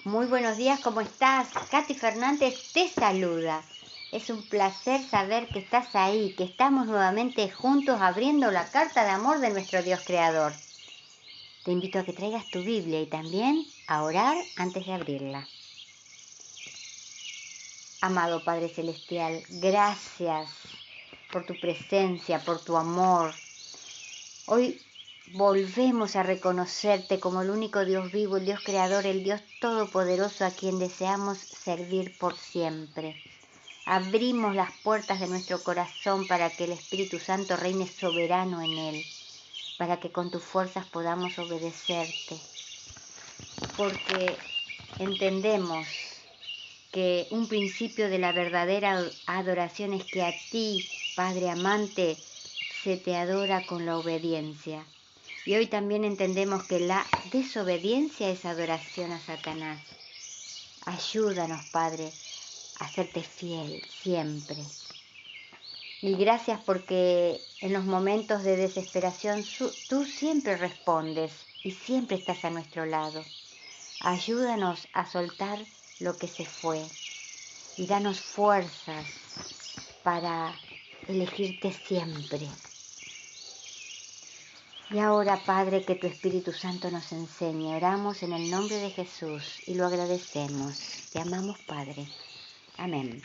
Muy buenos días, ¿cómo estás? Katy Fernández te saluda. Es un placer saber que estás ahí, que estamos nuevamente juntos abriendo la carta de amor de nuestro Dios Creador. Te invito a que traigas tu Biblia y también a orar antes de abrirla. Amado Padre Celestial, gracias por tu presencia, por tu amor. Hoy volvemos a reconocerte como el único Dios vivo, el Dios creador, el Dios todopoderoso a quien deseamos servir por siempre. Abrimos las puertas de nuestro corazón para que el Espíritu Santo reine soberano en él, para que con tus fuerzas podamos obedecerte. Porque entendemos que un principio de la verdadera adoración es que a ti, Padre amante, se te adora con la obediencia. Y hoy también entendemos que la desobediencia es adoración a Satanás. Ayúdanos, Padre, a serte fiel siempre. Y gracias porque en los momentos de desesperación tú siempre respondes y siempre estás a nuestro lado. Ayúdanos a soltar lo que se fue y danos fuerzas para elegirte siempre. Y ahora, Padre, que tu Espíritu Santo nos enseñe. Oramos en el nombre de Jesús y lo agradecemos. Te amamos, Padre. Amén.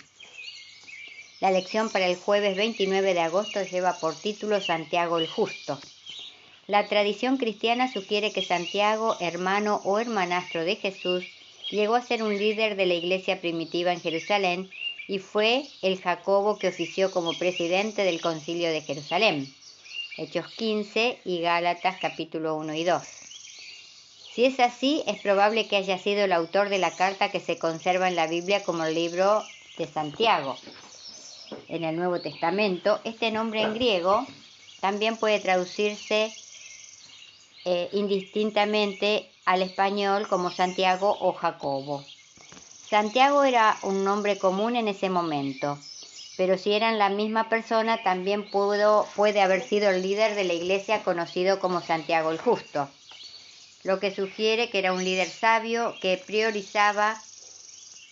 La lección para el jueves 29 de agosto lleva por título Santiago el Justo. La tradición cristiana sugiere que Santiago, hermano o hermanastro de Jesús, llegó a ser un líder de la iglesia primitiva en Jerusalén y fue el Jacobo que ofició como presidente del Concilio de Jerusalén. Hechos 15 y Gálatas capítulo 1 y 2. Si es así, es probable que haya sido el autor de la carta que se conserva en la Biblia como el libro de Santiago. En el Nuevo Testamento, este nombre en griego también puede traducirse indistintamente al español como Santiago o Jacobo. Santiago era un nombre común en ese momento, pero si eran la misma persona, también puede haber sido el líder de la iglesia conocido como Santiago el Justo, lo que sugiere que era un líder sabio que priorizaba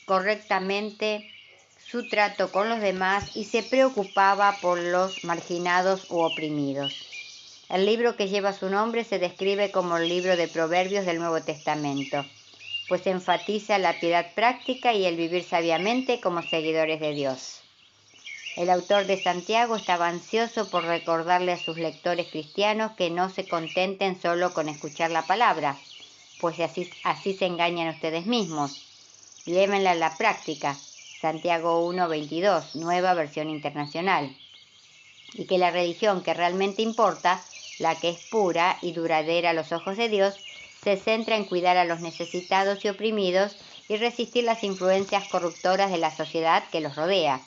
correctamente su trato con los demás y se preocupaba por los marginados u oprimidos. El libro que lleva su nombre se describe como el libro de Proverbios del Nuevo Testamento, pues enfatiza la piedad práctica y el vivir sabiamente como seguidores de Dios. El autor de Santiago estaba ansioso por recordarle a sus lectores cristianos que no se contenten solo con escuchar la palabra, pues así se engañan ustedes mismos. Llévenla a la práctica. Santiago 1:22, nueva versión internacional. Y que la religión que realmente importa, la que es pura y duradera a los ojos de Dios, se centra en cuidar a los necesitados y oprimidos y resistir las influencias corruptoras de la sociedad que los rodea.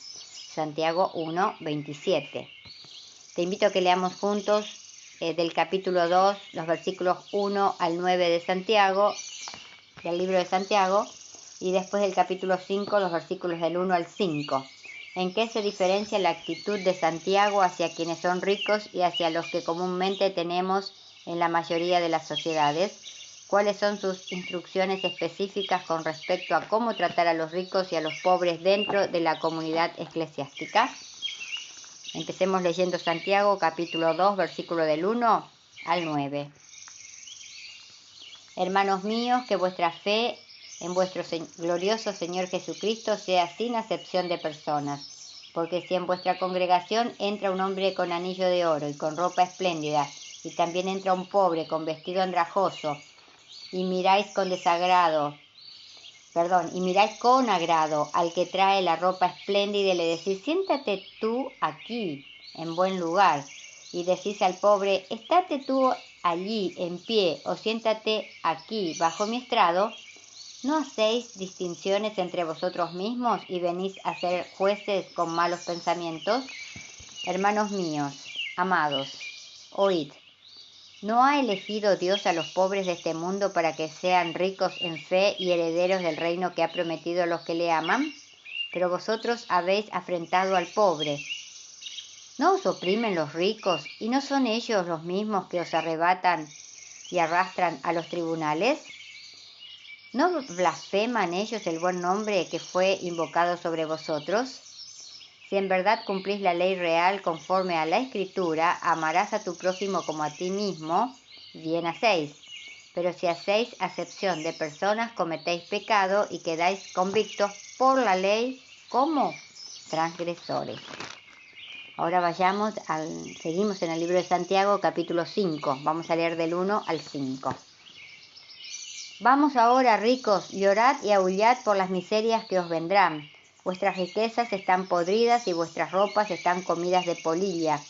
Santiago 1:27. Te invito a que leamos juntos del capítulo 2, los versículos 1 al 9 de Santiago, del libro de Santiago, y después del capítulo 5, los versículos del 1 al 5. ¿En qué se diferencia la actitud de Santiago hacia quienes son ricos y hacia los que comúnmente tenemos en la mayoría de las sociedades? ¿Cuáles son sus instrucciones específicas con respecto a cómo tratar a los ricos y a los pobres dentro de la comunidad eclesiástica? Empecemos leyendo Santiago capítulo 2, versículo del 1 al 9. Hermanos míos, que vuestra fe en vuestro glorioso Señor Jesucristo sea sin acepción de personas, porque si en vuestra congregación entra un hombre con anillo de oro y con ropa espléndida, y también entra un pobre con vestido andrajoso, y miráis con agrado al que trae la ropa espléndida y le decís, siéntate tú aquí, en buen lugar, y decís al pobre, estate tú allí en pie, o siéntate aquí bajo mi estrado, ¿no hacéis distinciones entre vosotros mismos y venís a ser jueces con malos pensamientos? Hermanos míos, amados, oíd. ¿No ha elegido Dios a los pobres de este mundo para que sean ricos en fe y herederos del reino que ha prometido a los que le aman? Pero vosotros habéis afrentado al pobre. ¿No os oprimen los ricos y no son ellos los mismos que os arrebatan y arrastran a los tribunales? ¿No blasfeman ellos el buen nombre que fue invocado sobre vosotros? Si en verdad cumplís la ley real conforme a la Escritura, amarás a tu prójimo como a ti mismo, bien hacéis. Pero si hacéis acepción de personas, cometéis pecado y quedáis convictos por la ley como transgresores. Ahora seguimos en el libro de Santiago, capítulo 5. Vamos a leer del 1 al 5. Vamos ahora, ricos, llorad y aullad por las miserias que os vendrán. Vuestras riquezas están podridas y vuestras ropas están comidas de polilla.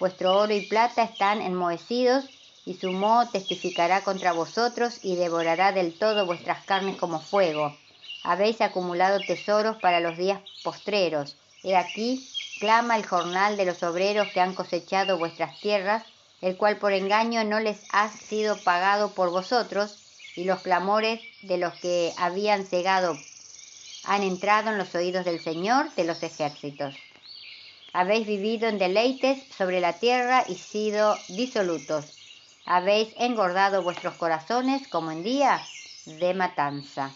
Vuestro oro y plata están enmohecidos y su moho testificará contra vosotros y devorará del todo vuestras carnes como fuego. Habéis acumulado tesoros para los días postreros. He aquí, clama el jornal de los obreros que han cosechado vuestras tierras, el cual por engaño no les ha sido pagado por vosotros, y los clamores de los que habían cegado han entrado en los oídos del Señor de los ejércitos. Habéis vivido en deleites sobre la tierra y sido disolutos. Habéis engordado vuestros corazones como en día de matanza.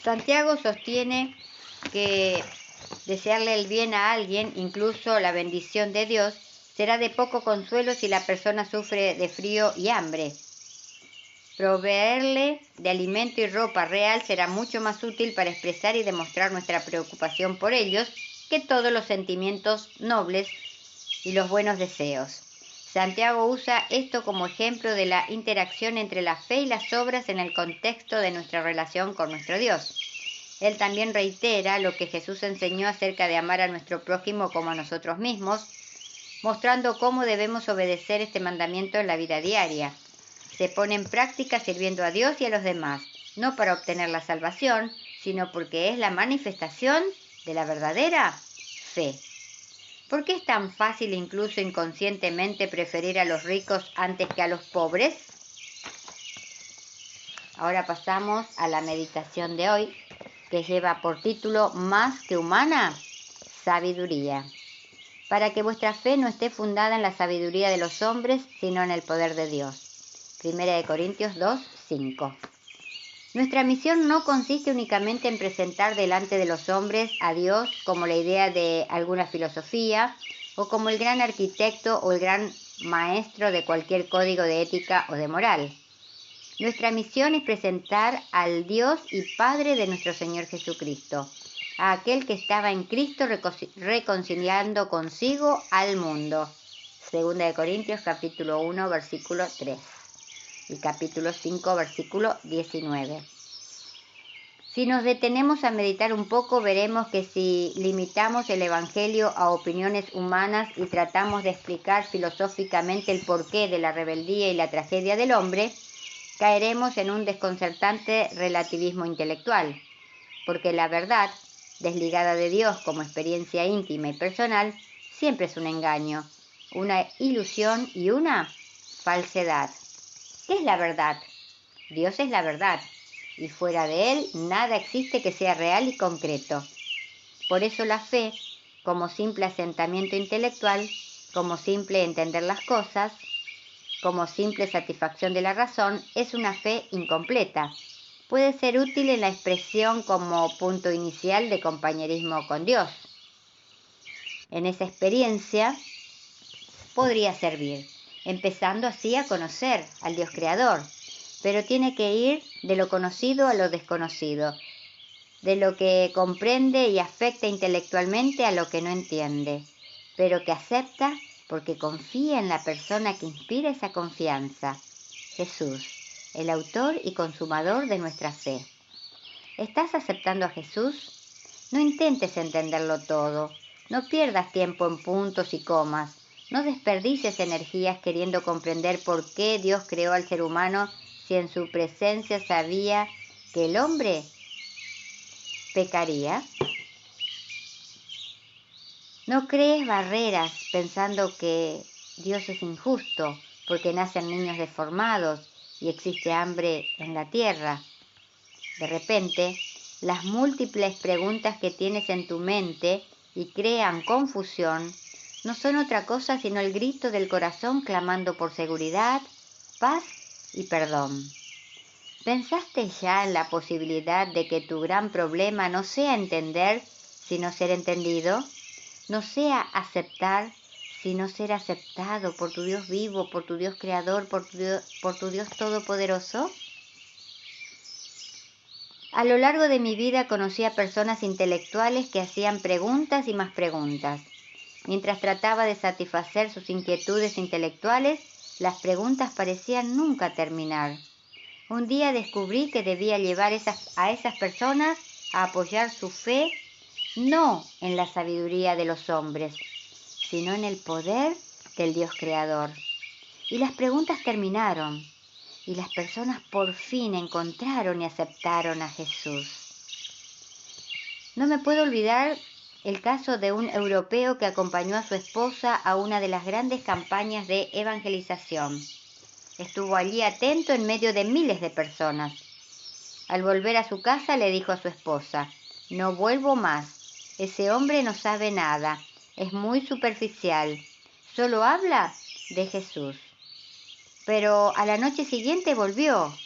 Santiago sostiene que desearle el bien a alguien, incluso la bendición de Dios, será de poco consuelo si la persona sufre de frío y hambre. Proveerle de alimento y ropa real será mucho más útil para expresar y demostrar nuestra preocupación por ellos que todos los sentimientos nobles y los buenos deseos. Santiago usa esto como ejemplo de la interacción entre la fe y las obras en el contexto de nuestra relación con nuestro Dios. Él también reitera lo que Jesús enseñó acerca de amar a nuestro prójimo como a nosotros mismos, mostrando cómo debemos obedecer este mandamiento en la vida diaria. Se pone en práctica sirviendo a Dios y a los demás, no para obtener la salvación, sino porque es la manifestación de la verdadera fe. ¿Por qué es tan fácil, incluso inconscientemente, preferir a los ricos antes que a los pobres? Ahora pasamos a la meditación de hoy, que lleva por título Más que humana, sabiduría. Para que vuestra fe no esté fundada en la sabiduría de los hombres, sino en el poder de Dios. 1 Corintios 2, 5. Nuestra misión no consiste únicamente en presentar delante de los hombres a Dios como la idea de alguna filosofía o como el gran arquitecto o el gran maestro de cualquier código de ética o de moral. Nuestra misión es presentar al Dios y Padre de nuestro Señor Jesucristo, a aquel que estaba en Cristo reconciliando consigo al mundo. 2 Corintios capítulo 1, versículo 3 y capítulo 5, versículo 19. Si nos detenemos a meditar un poco, veremos que si limitamos el Evangelio a opiniones humanas y tratamos de explicar filosóficamente el porqué de la rebeldía y la tragedia del hombre, caeremos en un desconcertante relativismo intelectual, porque la verdad, desligada de Dios como experiencia íntima y personal, siempre es un engaño, una ilusión y una falsedad. ¿Qué es la verdad? Dios es la verdad, y fuera de Él nada existe que sea real y concreto. Por eso la fe, como simple asentamiento intelectual, como simple entender las cosas, como simple satisfacción de la razón, es una fe incompleta. Puede ser útil en la expresión como punto inicial de compañerismo con Dios. En esa experiencia podría servir, empezando así a conocer al Dios creador, pero tiene que ir de lo conocido a lo desconocido, de lo que comprende y afecta intelectualmente a lo que no entiende, pero que acepta porque confía en la persona que inspira esa confianza, Jesús, el autor y consumador de nuestra fe. ¿Estás aceptando a Jesús? No intentes entenderlo todo, no pierdas tiempo en puntos y comas, no desperdicies energías queriendo comprender por qué Dios creó al ser humano si en su presencia sabía que el hombre pecaría. No crees barreras pensando que Dios es injusto porque nacen niños deformados y existe hambre en la tierra. De repente, las múltiples preguntas que tienes en tu mente y crean confusión no son otra cosa sino el grito del corazón clamando por seguridad, paz y perdón. ¿Pensaste ya en la posibilidad de que tu gran problema no sea entender, sino ser entendido? ¿No sea aceptar, sino ser aceptado por tu Dios vivo, por tu Dios creador, por tu Dios todopoderoso? A lo largo de mi vida conocí a personas intelectuales que hacían preguntas y más preguntas. Mientras trataba de satisfacer sus inquietudes intelectuales, las preguntas parecían nunca terminar. Un día descubrí que debía llevar a esas personas a apoyar su fe no en la sabiduría de los hombres, sino en el poder del Dios creador. Y las preguntas terminaron, y las personas por fin encontraron y aceptaron a Jesús. No me puedo olvidar el caso de un europeo que acompañó a su esposa a una de las grandes campañas de evangelización. Estuvo allí atento en medio de miles de personas. Al volver a su casa le dijo a su esposa: «No vuelvo más. Ese hombre no sabe nada. Es muy superficial. Solo habla de Jesús». Pero a la noche siguiente volvió.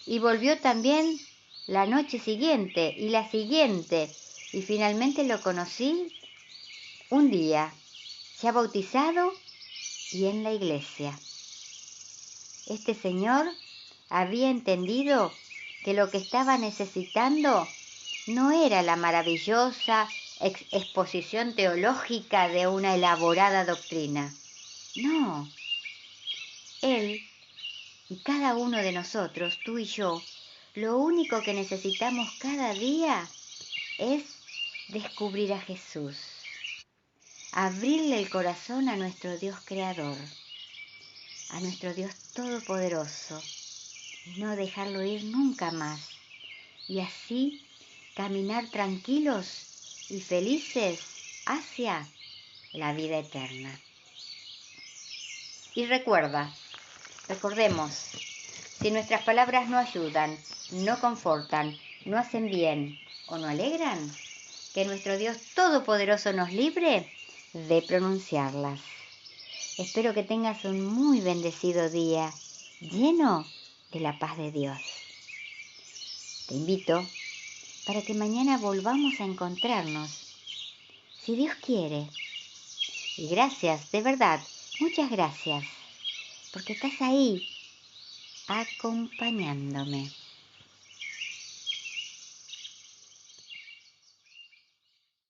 Y volvió también la noche siguiente y la siguiente. Y finalmente lo conocí un día, ya bautizado y en la iglesia. Este señor había entendido que lo que estaba necesitando no era la maravillosa exposición teológica de una elaborada doctrina. No, él y cada uno de nosotros, tú y yo, lo único que necesitamos cada día es descubrir a Jesús, abrirle el corazón a nuestro Dios creador, a nuestro Dios todopoderoso, y no dejarlo ir nunca más, y así caminar tranquilos y felices hacia la vida eterna. Y recordemos, si nuestras palabras no ayudan, no confortan, no hacen bien o no alegran, que nuestro Dios Todopoderoso nos libre de pronunciarlas. Espero que tengas un muy bendecido día, lleno de la paz de Dios. Te invito para que mañana volvamos a encontrarnos, si Dios quiere. Y gracias, de verdad, muchas gracias, porque estás ahí, acompañándome.